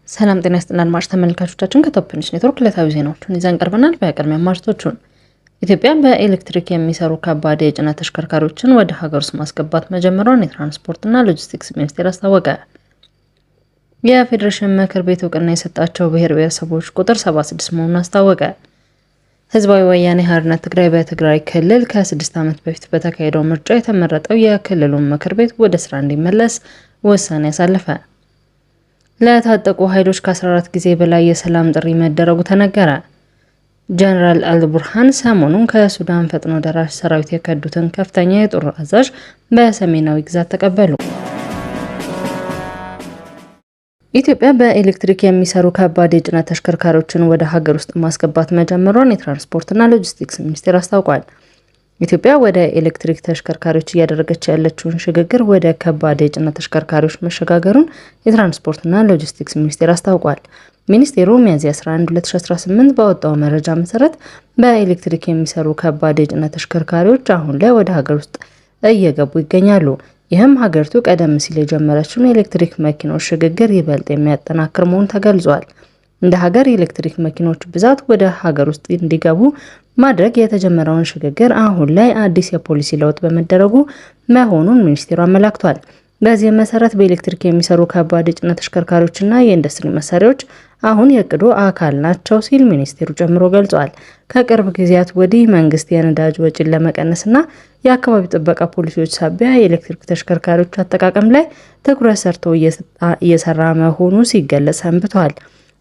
ሰላም ጤና ይስጥልን አድማጭ ተመልካቾቻችን ከቶፕንሽ ኔትወርክ ዕለታዊ ዜናዎችን ይዘን ቀርበናል። በቅድሚያ ማርቶቹን ኢትዮጵያ በኤሌክትሪክ የሚሰሩ ከባድ የጭነት ተሽከርካሪዎችን ወደ ሀገር ውስጥ ማስገባት መጀመሯን የትራንስፖርትና ሎጂስቲክስ ሚኒስቴር አስታወቀ። የፌዴሬሽን ምክር ቤት እውቅና የሰጣቸው ብሔር ብሔረሰቦች ቁጥር 76 መሆኑን አስታወቀ። ህዝባዊ ወያኔ ሓርነት ትግራይ በትግራይ ክልል ከ6 ዓመት በፊት በተካሄደው ምርጫ የተመረጠው የክልሉን ምክር ቤት ወደ ስራ እንዲመለስ ውሳኔ ያሳለፈ። ለታጠቁ ኃይሎች ከ14 ጊዜ በላይ የሰላም ጥሪ መደረጉ ተነገረ። ጀነራል አልቡርሃን ሰሞኑን ከሱዳን ፈጥኖ ደራሽ ሰራዊት የከዱትን ከፍተኛ የጦር አዛዥ በሰሜናዊ ግዛት ተቀበሉ። ኢትዮጵያ በኤሌክትሪክ የሚሰሩ ከባድ የጭነት ተሽከርካሪዎችን ወደ ሀገር ውስጥ ማስገባት መጀመሯን የትራንስፖርትና ሎጂስቲክስ ሚኒስቴር አስታውቋል። ኢትዮጵያ ወደ ኤሌክትሪክ ተሽከርካሪዎች እያደረገች ያለችውን ሽግግር ወደ ከባድ የጭነት ተሽከርካሪዎች መሸጋገሩን የትራንስፖርትና ሎጂስቲክስ ሚኒስቴር አስታውቋል። ሚኒስቴሩ ሚያዝያ 11 2018 ባወጣው መረጃ መሰረት በኤሌክትሪክ የሚሰሩ ከባድ የጭነት ተሽከርካሪዎች አሁን ላይ ወደ ሀገር ውስጥ እየገቡ ይገኛሉ። ይህም ሀገሪቱ ቀደም ሲል የጀመረችውን የኤሌክትሪክ መኪኖች ሽግግር ይበልጥ የሚያጠናክር መሆኑ ተገልጿል። እንደ ሀገር የኤሌክትሪክ መኪኖች ብዛት ወደ ሀገር ውስጥ እንዲገቡ ማድረግ የተጀመረውን ሽግግር አሁን ላይ አዲስ የፖሊሲ ለውጥ በመደረጉ መሆኑን ሚኒስቴሩ አመላክቷል። በዚህ መሰረት በኤሌክትሪክ የሚሰሩ ከባድ የጭነት ተሽከርካሪዎችና የኢንዱስትሪ መሳሪያዎች አሁን የእቅዱ አካል ናቸው ሲል ሚኒስቴሩ ጨምሮ ገልጿል። ከቅርብ ጊዜያት ወዲህ መንግስት የነዳጅ ወጪን ለመቀነስና የአካባቢ ጥበቃ ፖሊሲዎች ሳቢያ የኤሌክትሪክ ተሽከርካሪዎች አጠቃቀም ላይ ትኩረት ሰርቶ እየሰራ መሆኑ ሲገለጽ ሰንብቷል።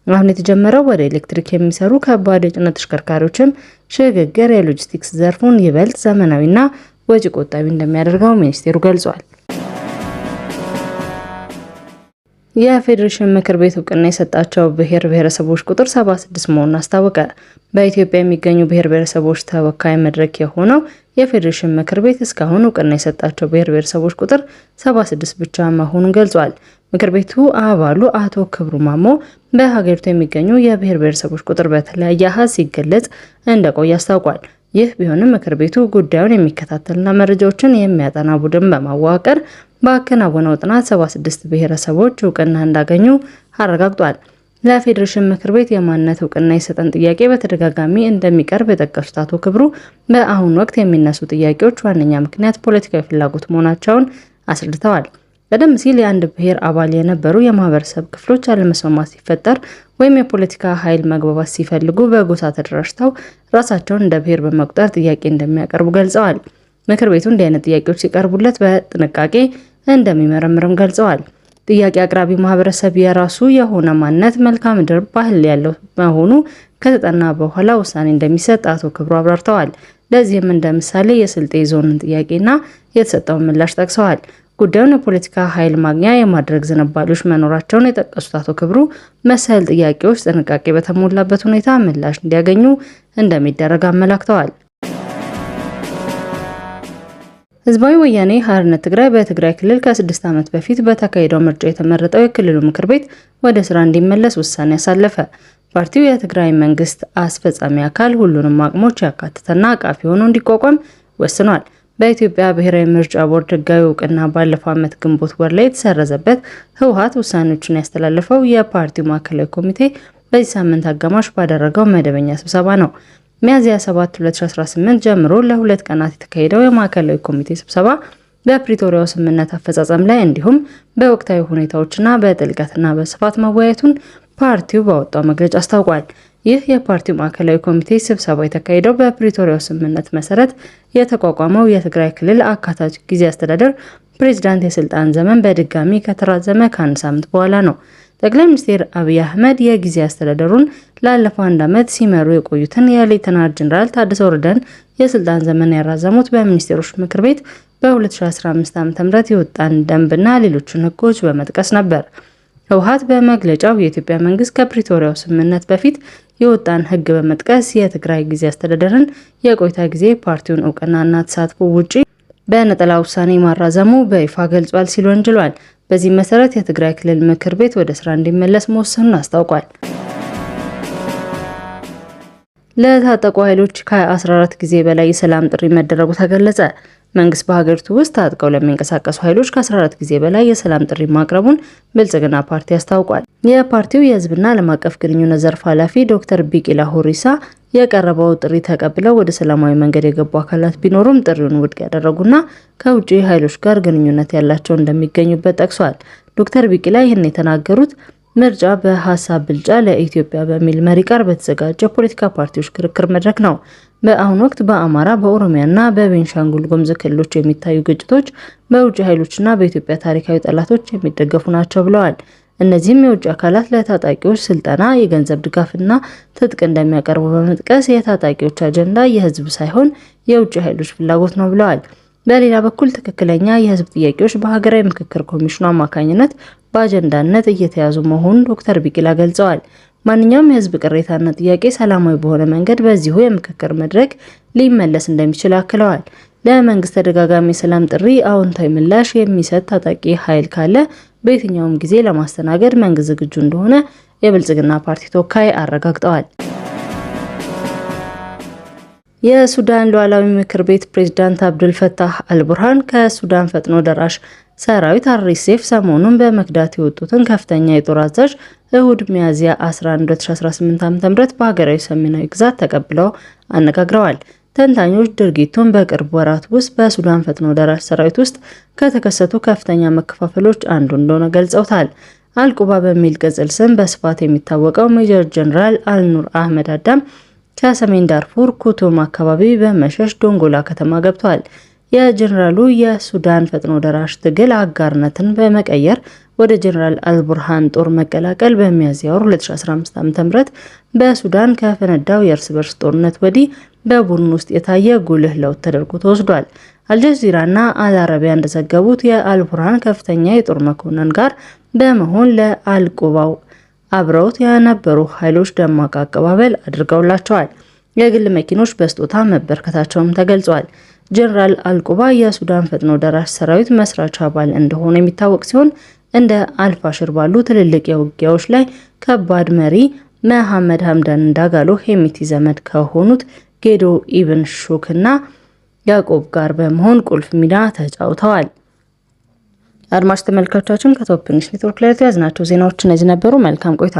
አሁን የተጀመረው ወደ ኤሌክትሪክ የሚሰሩ ከባድ የጭነት ተሽከርካሪዎችም ሽግግር የሎጂስቲክስ ዘርፉን ይበልጥ ዘመናዊና ወጪ ቆጣቢ እንደሚያደርገው ሚኒስቴሩ ገልጿል። የፌዴሬሽን ምክር ቤት እውቅና የሰጣቸው ብሔር ብሔረሰቦች ቁጥር 76 መሆኑን አስታወቀ። በኢትዮጵያ የሚገኙ ብሔር ብሔረሰቦች ተወካይ መድረክ የሆነው የፌዴሬሽን ምክር ቤት እስካሁን እውቅና የሰጣቸው ብሔር ብሔረሰቦች ቁጥር 76 ብቻ መሆኑን ገልጿል። ምክር ቤቱ አባሉ አቶ ክብሩ ማሞ በሀገሪቱ የሚገኙ የብሔር ብሔረሰቦች ቁጥር በተለያየ አሃዝ ሲገለጽ እንደቆየ አስታውቋል። ይህ ቢሆንም ምክር ቤቱ ጉዳዩን የሚከታተልና መረጃዎችን የሚያጠና ቡድን በማዋቀር ባከናወነው ጥናት 76 ብሔረሰቦች እውቅና እንዳገኙ አረጋግጧል። ለፌዴሬሽን ምክር ቤት የማንነት እውቅና የሰጠን ጥያቄ በተደጋጋሚ እንደሚቀርብ የጠቀሱት አቶ ክብሩ በአሁኑ ወቅት የሚነሱ ጥያቄዎች ዋነኛ ምክንያት ፖለቲካዊ ፍላጎት መሆናቸውን አስረድተዋል። ቀደም ሲል የአንድ ብሔር አባል የነበሩ የማህበረሰብ ክፍሎች አለመስማማት ሲፈጠር ወይም የፖለቲካ ኃይል መግባባት ሲፈልጉ በጎሳ ተደራጅተው ራሳቸውን እንደ ብሔር በመቁጠር ጥያቄ እንደሚያቀርቡ ገልጸዋል። ምክር ቤቱ እንዲህ አይነት ጥያቄዎች ሲቀርቡለት በጥንቃቄ እንደሚመረምርም ገልጸዋል። ጥያቄ አቅራቢ ማህበረሰብ የራሱ የሆነ ማንነት፣ መልክዓ ምድር፣ ባህል ያለው መሆኑ ከተጠና በኋላ ውሳኔ እንደሚሰጥ አቶ ክብሩ አብራርተዋል። ለዚህም እንደ ምሳሌ የስልጤ ዞንን ጥያቄና የተሰጠውን ምላሽ ጠቅሰዋል። ጉዳዩን የፖለቲካ ኃይል ማግኛ የማድረግ ዝንባሌዎች መኖራቸውን የጠቀሱት አቶ ክብሩ መሰል ጥያቄዎች ጥንቃቄ በተሞላበት ሁኔታ ምላሽ እንዲያገኙ እንደሚደረግ አመላክተዋል። ህዝባዊ ወያኔ ሓርነት ትግራይ በትግራይ ክልል ከ6 ዓመት በፊት በተካሄደው ምርጫ የተመረጠው የክልሉ ምክር ቤት ወደ ስራ እንዲመለስ ውሳኔ ያሳለፈ። ፓርቲው የትግራይ መንግስት አስፈጻሚ አካል ሁሉንም አቅሞች ያካተተና አቃፊ ሆኖ እንዲቋቋም ወስኗል። በኢትዮጵያ ብሔራዊ ምርጫ ቦርድ ህጋዊ እውቅና ባለፈው ዓመት ግንቦት ወር ላይ የተሰረዘበት ህወሓት ውሳኔዎችን ያስተላለፈው የፓርቲው ማዕከላዊ ኮሚቴ በዚህ ሳምንት አጋማሽ ባደረገው መደበኛ ስብሰባ ነው። ሚያዝያ 7 2018 ጀምሮ ለሁለት ቀናት የተካሄደው የማዕከላዊ ኮሚቴ ስብሰባ በፕሪቶሪያው ስምምነት አፈጻጸም ላይ እንዲሁም በወቅታዊ ሁኔታዎችና በጥልቀትና በስፋት መወያየቱን ፓርቲው ባወጣው መግለጫ አስታውቋል። ይህ የፓርቲው ማዕከላዊ ኮሚቴ ስብሰባ የተካሄደው በፕሪቶሪያው ስምምነት መሰረት የተቋቋመው የትግራይ ክልል አካታች ጊዜ አስተዳደር ፕሬዝዳንት የስልጣን ዘመን በድጋሚ ከተራዘመ ከአንድ ሳምንት በኋላ ነው። ጠቅላይ ሚኒስትር አብይ አህመድ የጊዜ አስተዳደሩን ላለፈው 1 ዓመት ሲመሩ የቆዩትን የሌተናል ጀነራል ታደሰ ወረደን የስልጣን ዘመን ያራዘሙት በሚኒስቴሮች ምክር ቤት በ2015 ዓ.ም የወጣን ደንብና ሌሎችን ህጎች በመጥቀስ ነበር። ህወሓት በመግለጫው የኢትዮጵያ መንግስት ከፕሪቶሪያው ስምምነት በፊት የወጣን ህግ በመጥቀስ የትግራይ ጊዜ አስተዳደርን የቆይታ ጊዜ ፓርቲውን እውቅናና ተሳትፎ ውጪ በነጠላ ውሳኔ ማራዘሙ በይፋ ገልጿል ሲል ወንጅሏል። በዚህ መሰረት የትግራይ ክልል ምክር ቤት ወደ ስራ እንዲመለስ መወሰኑን አስታውቋል። ለታጠቁ ኃይሎች ከ14 ጊዜ በላይ የሰላም ጥሪ መደረጉ ተገለጸ። መንግስት በሀገሪቱ ውስጥ ታጥቀው ለሚንቀሳቀሱ ኃይሎች ከ14 ጊዜ በላይ የሰላም ጥሪ ማቅረቡን ብልጽግና ፓርቲ አስታውቋል። የፓርቲው የህዝብና ዓለም አቀፍ ግንኙነት ዘርፍ ኃላፊ ዶክተር ቢቂላ ሁሪሳ የቀረበው ጥሪ ተቀብለው ወደ ሰላማዊ መንገድ የገቡ አካላት ቢኖሩም ጥሪውን ውድቅ ያደረጉና ከውጭ ኃይሎች ጋር ግንኙነት ያላቸው እንደሚገኙበት ጠቅሷል። ዶክተር ቢቂላ ይህን የተናገሩት ምርጫ በሀሳብ ብልጫ ለኢትዮጵያ በሚል መሪ ቃል በተዘጋጀ ፖለቲካ ፓርቲዎች ክርክር መድረክ ነው። በአሁኑ ወቅት በአማራ፣ በኦሮሚያና በቤንሻንጉል ጉሙዝ ክልሎች የሚታዩ ግጭቶች በውጭ ኃይሎችና በኢትዮጵያ ታሪካዊ ጠላቶች የሚደገፉ ናቸው ብለዋል። እነዚህም የውጭ አካላት ለታጣቂዎች ስልጠና፣ የገንዘብ ድጋፍና ትጥቅ እንደሚያቀርቡ በመጥቀስ የታጣቂዎች አጀንዳ የህዝብ ሳይሆን የውጭ ኃይሎች ፍላጎት ነው ብለዋል። በሌላ በኩል ትክክለኛ የህዝብ ጥያቄዎች በሀገራዊ ምክክር ኮሚሽኑ አማካኝነት በአጀንዳነት እየተያዙ መሆኑን ዶክተር ቢቂላ ገልጸዋል። ማንኛውም የህዝብ ቅሬታና ጥያቄ ሰላማዊ በሆነ መንገድ በዚሁ የምክክር መድረክ ሊመለስ እንደሚችል አክለዋል። ለመንግስት ተደጋጋሚ ሰላም ጥሪ አዎንታዊ ምላሽ የሚሰጥ ታጣቂ ኃይል ካለ በየትኛውም ጊዜ ለማስተናገድ መንግስት ዝግጁ እንደሆነ የብልጽግና ፓርቲ ተወካይ አረጋግጠዋል። የሱዳን ሉዓላዊ ምክር ቤት ፕሬዝዳንት አብዱል ፈታህ አልቡርሃን ከሱዳን ፈጥኖ ደራሽ ሰራዊት አርኤስኤፍ ሰሞኑን በመክዳት የወጡትን ከፍተኛ የጦር አዛዥ እሁድ ሚያዝያ 11 2018 ዓ.ም በሀገራዊ ሰሜናዊ ግዛት ተቀብለው አነጋግረዋል። ተንታኞች ድርጊቱን በቅርብ ወራት ውስጥ በሱዳን ፈጥኖ ደራሽ ሰራዊት ውስጥ ከተከሰቱ ከፍተኛ መከፋፈሎች አንዱ እንደሆነ ገልጸውታል። አልቁባ በሚል ቅጽል ስም በስፋት የሚታወቀው ሜጀር ጀነራል አልኑር አህመድ አዳም ከሰሜን ዳርፉር ኩቱም አካባቢ በመሸሽ ዶንጎላ ከተማ ገብቷል። የጀነራሉ የሱዳን ፈጥኖ ደራሽ ትግል አጋርነትን በመቀየር ወደ ጀነራል አልቡርሃን ጦር መቀላቀል በሚያዝያ ወር 2015 ዓ.ም በሱዳን ከፈነዳው የእርስ በርስ ጦርነት ወዲህ በቡድን ውስጥ የታየ ጉልህ ለውጥ ተደርጎ ተወስዷል። አልጀዚራና አልአረቢያ እንደዘገቡት የአልቡርሃን ከፍተኛ የጦር መኮንን ጋር በመሆን ለአልቁባው አብረውት የነበሩ ኃይሎች ደማቅ አቀባበል አድርገውላቸዋል። የግል መኪኖች በስጦታ መበርከታቸውም ተገልጿል። ጀነራል አልቁባ የሱዳን ፈጥኖ ደራሽ ሰራዊት መስራች አባል እንደሆነ የሚታወቅ ሲሆን እንደ አልፋሽር ባሉ ትልልቅ የውጊያዎች ላይ ከባድ መሪ መሐመድ ሐምዳን ዳጋሎ ሄሚቲ ዘመድ ከሆኑት ጌዶ ኢብን ሹክና ያዕቆብ ጋር በመሆን ቁልፍ ሚና ተጫውተዋል። አድማጭ ተመልካቾቻችን ከቶፕ ኒውስ ኔትወርክ ላይ ያዝናቸው ዜናዎች እነዚህ ነበሩ። መልካም ቆይታ።